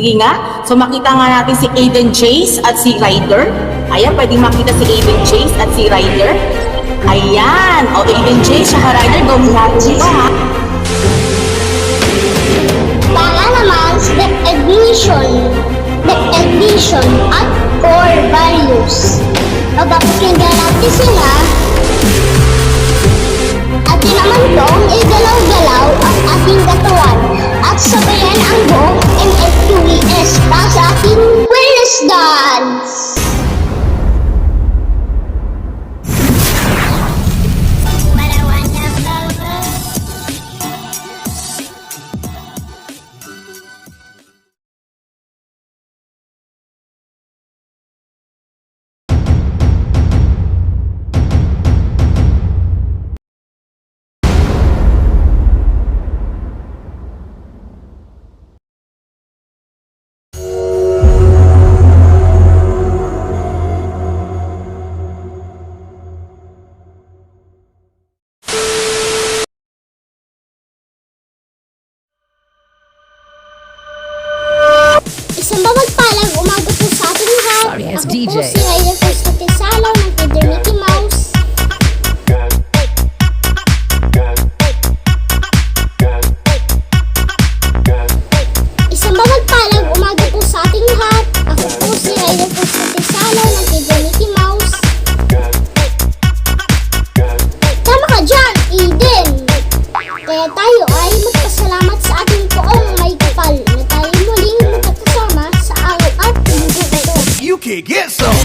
Sige nga, so makita nga natin si Aiden Chase at si Ryder. Ayan, pwedeng makita si Aiden Chase at si Ryder. Ayan, o Aiden Chase, siya Ryder, gawin natin ito ha. Para naman sa definition at core values. Pagpapakinggan natin sila, atin naman tong igalaw-galaw ang ating katawan at sabayan ang buong MFQES para sa ating wellness dance. Isang mapagpalang umaga po sa ating lahat. Sorry, as Ako DJ. po si Ryder Konstantine ng Kinder Mickey Mouse. Isang mapagpalang umaga po sa ating lahat. Ako po si Ryder Konstantine ng Kinder Mickey Mouse. Tama ka dyan, Eden! Kaya tayo ay magpasalamat sa ating poong may kapal na tayo muling magkakasama sa araw at linggo ito. You can get some.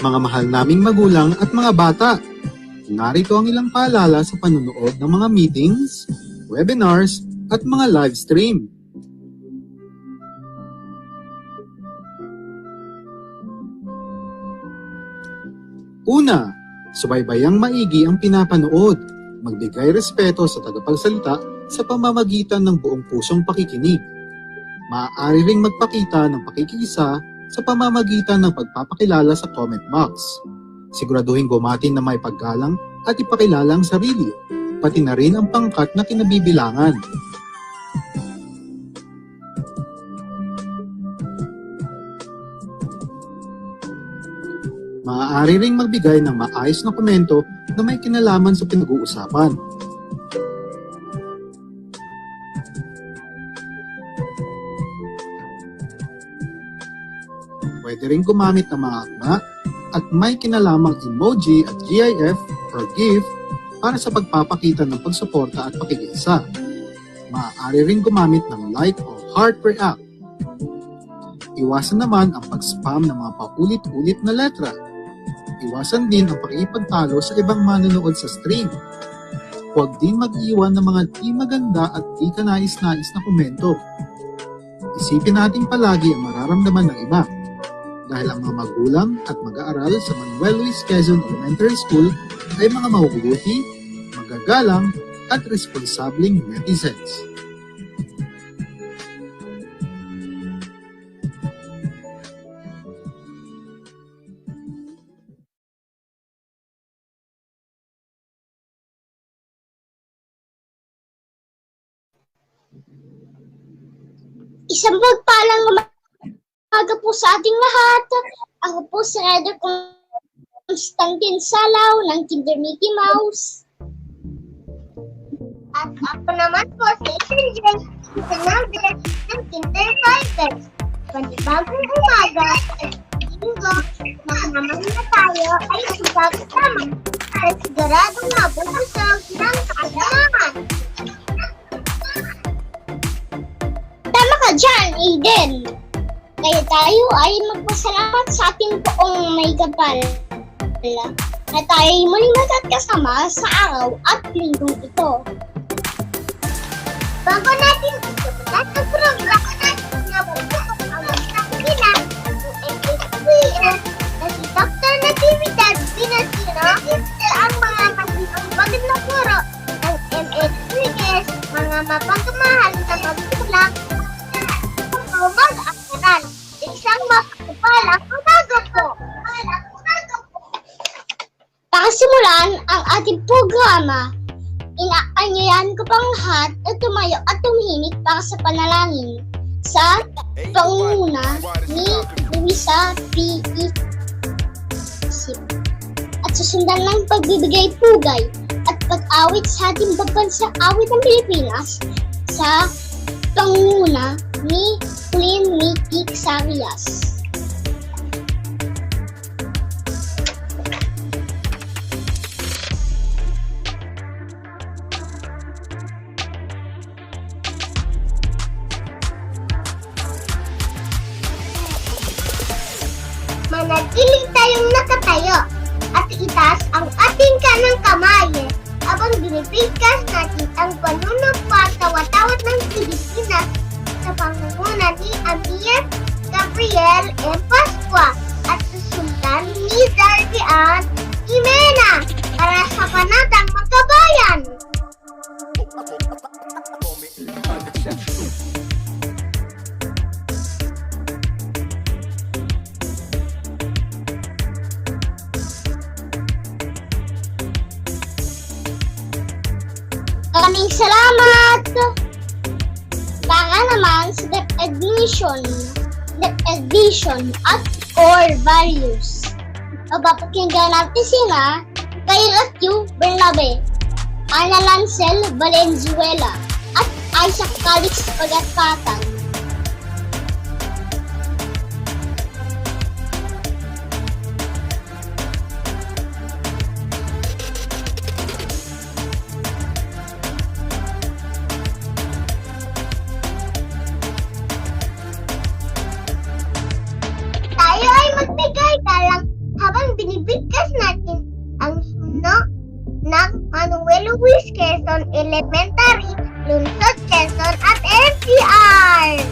Mga mahal naming magulang at mga bata, narito ang ilang paalala sa panunood ng mga meetings, webinars, at mga live stream. Una, subaybayang maigi ang pinapanood, magbigay respeto sa tagapagsalita sa pamamagitan ng buong pusong pakikinig. Maaari ring magpakita ng pakikisa sa pamamagitan ng pagpapakilala sa comment box. Siguraduhin gumatin na may paggalang at ipakilala ang sarili, pati na rin ang pangkat na kinabibilangan. Maaari ring magbigay ng maayos na komento na may kinalaman sa pinag-uusapan. Pwede rin gumamit ng mga akma at may kinalamang emoji at GIF or GIF para sa pagpapakita ng pagsuporta at pakikiisa. Maaari rin gumamit ng like o heart react. Iwasan naman ang pag-spam ng mga paulit-ulit na letra. Iwasan din ang pakikipagtalo sa ibang manonood sa stream. Huwag din mag-iwan ng mga di maganda at di kanais-nais na komento. Isipin natin palagi ang mararamdaman ng iba. Dahil ang mga magulang at mag-aaral sa Manuel Luis Quezon Elementary School ay mga mahuhuti, magagalang at responsabling netizens. Isang pagpalang umaga po sa ating lahat. Ako po si Ryder Konstantine Salaw ng Kinder Mickey Mouse. At ako naman po si Isang Sinabit ng Kinder Fighters. Panibagong umaga at linggo na naman na tayo ay magkakasama at siguradong mabubusog ng kaalaman. Tama ka dyan, Aiden! Kaya tayo ay magpasalamat sa ating poong may kapal na tayo ay muling magkakasama sa araw at linggong ito. Bago natin isulat ang programa natin na bubutok ang magkakilala ng MOTOVLOG na si Dr. Natividad Pinatunayan ang mga magiging na puro ng MOTOVLOG, mga mapagmahal na magtulak mag-aral. Isang mapagpalang umaga po. Para simulan ang ating programa, inaanyayahan ko pang lahat na tumayo at tumihimik para sa panalangin sa pangunguna ni Luisa P. E-Emcee at susundan ng pagbibigay pugay at pag-awit sa ating pagbansang awit ng Pilipinas sa pangunguna ni Sarias. Manatiling tayong nakatayo at itaas ang ating kanang kamay habang binibigkas natin ang panunumpa-tawat-tawat ng Pilipinas sa pangunguna ni Amir, Gabriel, and Pasqua at susundan ni Darby at Jimena para sa panatang magkabayan. Maraming salamat! Para naman sa definition at core values. Mapapakinggan natin sina Kyle Q. Bernabe, Ana Lancel Valenzuela at Isaac Calix Pagatpatan. Habang binibigkas natin ang suno ng Manuel Luis Quezon Elementary, Lungsod Quezon at NCR.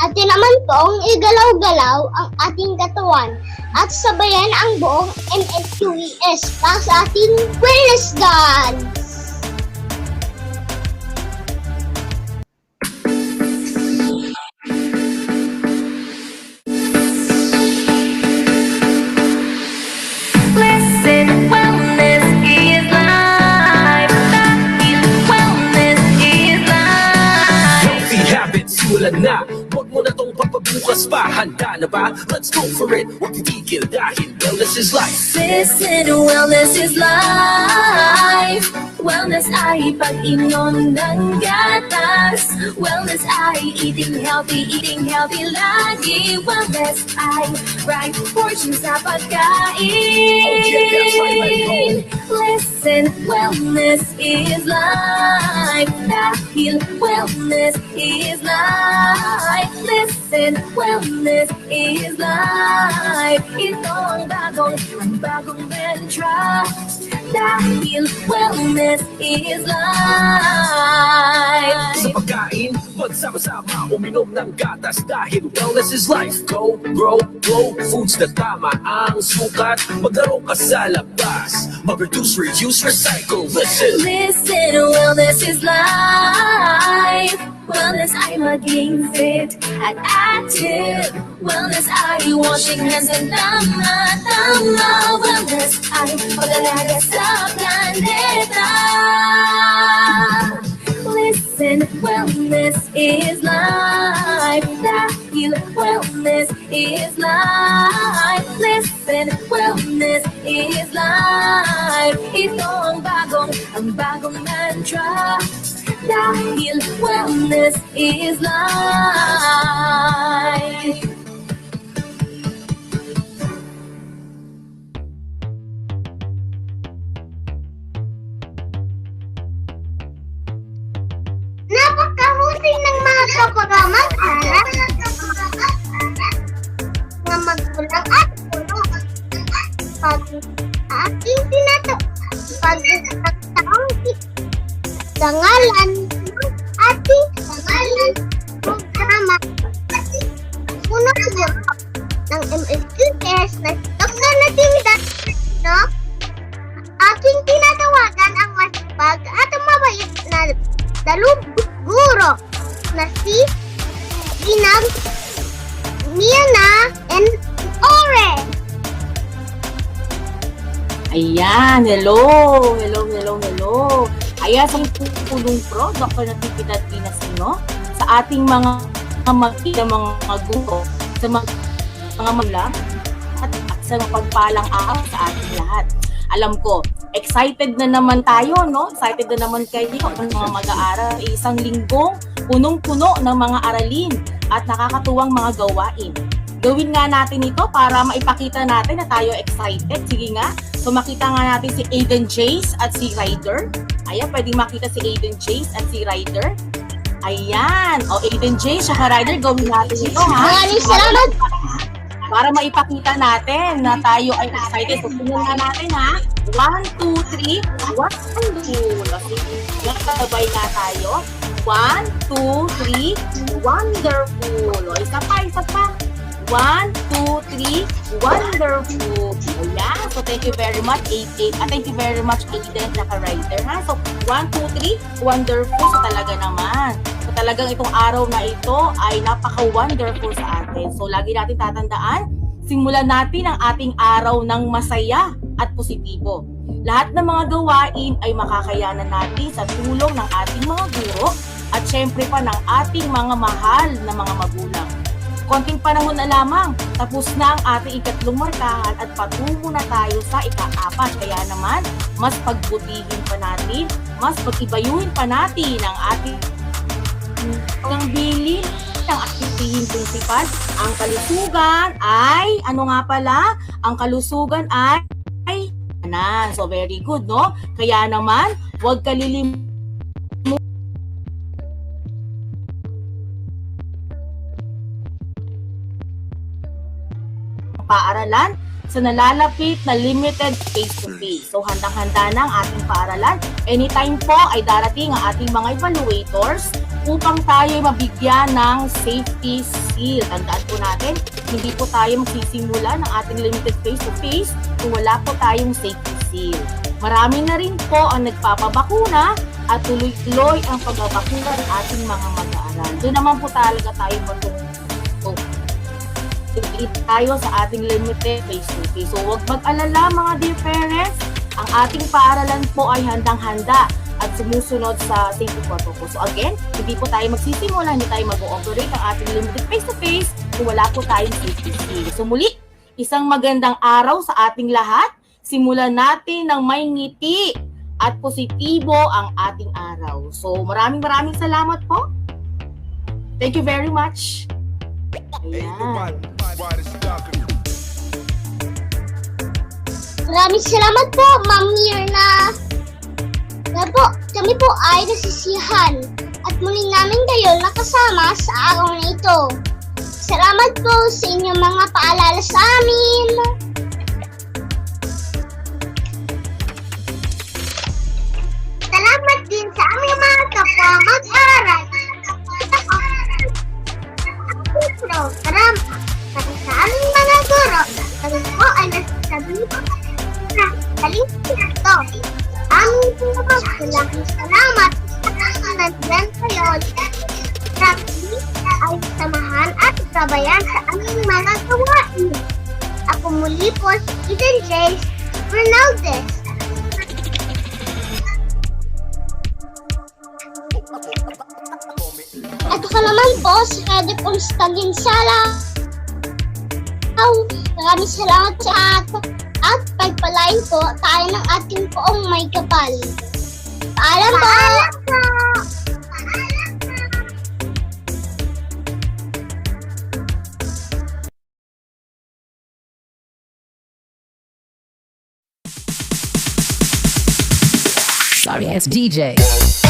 Atin naman pong igalaw-galaw ang ating katawan at sabayan ang buong MLQES para sa ating wellness dance. Listen, wellness is life. Wellness is life. Healthy habits, simulan na. Huwag mo na tong papabukas pa. Handa na ba? Let's go for it. Huwag titigil dahil wellness is life. Listen, wellness is life. Wellness ay pag-inom ng gatas. Wellness ay eating healthy lagi. Wellness ay right portion sa pagkain. Listen, wellness is life. Dahil wellness is life. Listen, wellness is life. Ito ang bagong mantra. Dahil wellness is life. Sa pagkain, Magsama-sama, uminom ng gatas dahil wellness is life. Go, grow, glow, foods na tama ang sukat. Maglaro ka sa labas, mag-reduce, reuse, recycle. Listen! Listen, wellness is life. Wellness ay maging fit at active. Wellness ay washing hands and tama. Wellness ay pag-alaga sa planeta. Listen, wellness is life. Dahil wellness is life. Listen, wellness is life. Ito ang bagong mantra. Dahil wellness is life. Napakahusay ng mga kapag-anak na magulang at puno. Pag aking pagkakataong dangalan ating programa puno ng MSQS na Dr. Natividad, no? Aking tinatawagan ang masipag at mabait na daluguro na si Ginang Miana and Ore. Ayan, hello. Ayan, sa pulong pro, Dr. Natividad Pinasino, sa ating mga guro, sa mga magulang, at sa pagpalang araw sa ating lahat. Alam ko, excited na naman tayo, no? Excited na naman kayo ng mga mag-aaral. Isang linggong punong-puno ng mga aralin at nakakatuwang mga gawain. Gawin nga natin ito para maipakita natin na tayo excited. Sige nga, so makita nga natin si Aiden Jace at si Ryder. Ayan, pwedeng makita si Aiden Jace at si Ryder. Ayan, o Aiden Jace at Ryder, gawin natin ito, ha? Maraming salamat. Para maipakita natin na tayo ay excited. So, tingnan nga natin, ha? 1, 2, 3, wonderful. Sige, sabay nga tayo. 1, 2, 3, wonderful. O, isa pa. 1, 2, 3, wonderful. Ayan. So, thank you very much, thank you very much, Aiden at Ryder, ha? So, 1, 2, 3, wonderful. So, talaga naman. So, talagang itong araw na ito ay napaka-wonderful sa atin. So, lagi natin tatandaan, simulan natin ang ating araw ng masaya at positibo. Lahat ng mga gawain ay makakayanan natin sa tulong ng ating mga guro at syempre pa ng ating mga mahal na mga magulang. Konting panahon na lamang, tapos na ang ating ikatlong markahan at patungo na tayo sa ika-4. Kaya naman, mas pagbutihin pa natin, mas pag-ibayuhin pa natin ang ating bilin ng aktibihin prinsipal. Ang kalusugan ay, ano nga pala? Ang kalusugan ay na. So, very good, no? Kaya naman, huwag kalilimutan paaralan sa nalalapit na limited face-to-face. So, handang-handa na ang ating paaralan. Anytime po ay darating ang ating mga evaluators upang tayo mabigyan ng safety seal. Tandaan po natin, hindi po tayo magsisimula ng ating limited face-to-face kung wala po tayong safety seal. Marami na rin po ang nagpapabakuna at tuloy-tuloy ang pagbabakuna ng ating mga mag-aaral. Doon naman po talaga tayo patungo. Tayo sa ating limited face-to-face. So, huwag mag-alala mga dear parents, ang ating paaralan po ay handang-handa at sumusunod sa safety protocol. So again, hindi po tayo magsisimula, hindi tayo mag-ooperate ang ating limited face-to-face kung wala po tayong safety seal. So muli, isang magandang araw sa ating lahat. Simulan natin ng may ngiti at positibo ang ating araw. So maraming salamat po. Thank you very much. Ayan. Maraming salamat po, Ma'am Mirna. Po, kami po ay nasisihan at muli namin kayo nakasama sa araw na ito. Salamat po sa inyong mga paalala sa amin. Salamat din sa aming mga kapwa mag-aral. At ako sabayan sa aming mga gawain. Ako muli po si Eden Jace Bernaldez. At ako naman po si Ryder Konstantine Maraming salamat sa atin at pagpalain po tayo ng ating poong may kapal. Paalam po! Sorry, it's DJ.